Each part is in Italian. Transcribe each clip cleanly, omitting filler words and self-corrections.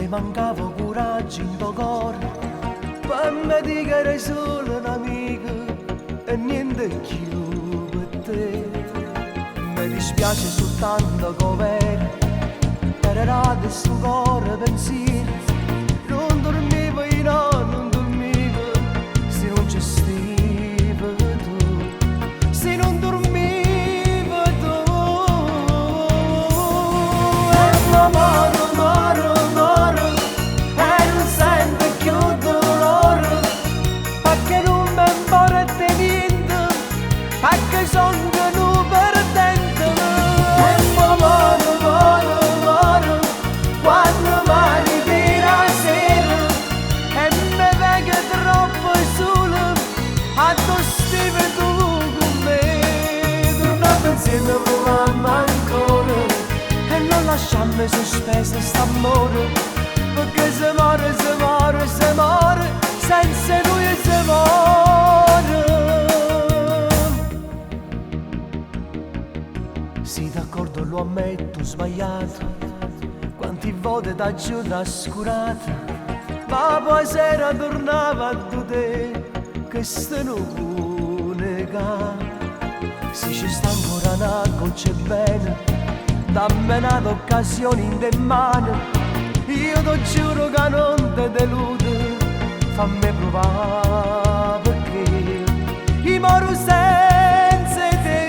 mi mancava coraggio in tuo cuore per me dire che eri solo un'amica e niente più per te. Mi dispiace soltanto come era del suo cuore pensiero, non dormivo io, no, non dormivo se non ci stivi tu, se non dormivo tu. E l'amore, amore, amore, e non sento più dolore, perché non mi importa niente, perché sono venuto perdente. E l'amore, amore, amore, quando mi vedi la sera e mi vedo troppo solo, a tu stivi tu con me. Tornate insieme volevamo ancora e non lasciarmi sospesa st'amore, perché se muore, se muore, se muore, senza lui se muore. Sì, d'accordo, lo ammetto, ho sbagliato, quanti volte da giù trascurata, ma poi sera tornava a te che se non nega. Se ci sta ancora una goccia bene, dammi un'occasione in te mano, io ti giuro che non ti deludo, fammi provare perché io moro senza te.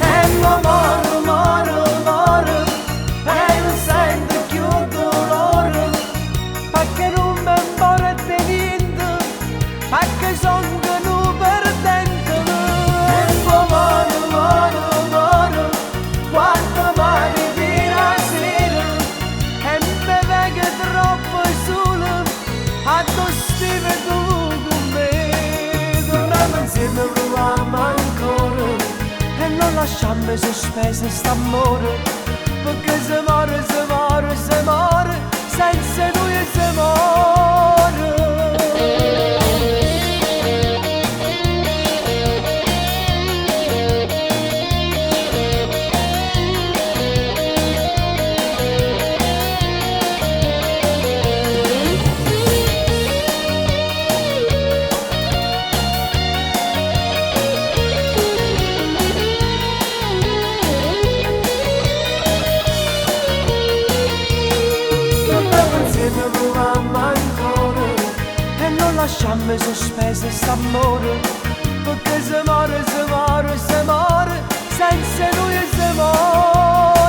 E l'amore, amore, amore, e non sento più dolore, perché non mi importa niente, perché sono venuto perdente. E l'amore, amore, amore, quando mi vedi la sera e mi vedo troppo solo, a tu stivi tu con me. Torniamo insieme, proviamo ancora e non lasciarmi sospesa st'amore, perché se muore, se muore, se muore, senza lui se muore. Insieme proviamo ancora e non lasciarmi sospesa st'amore, perché se muore, se muore, se muore, senza lui se muore.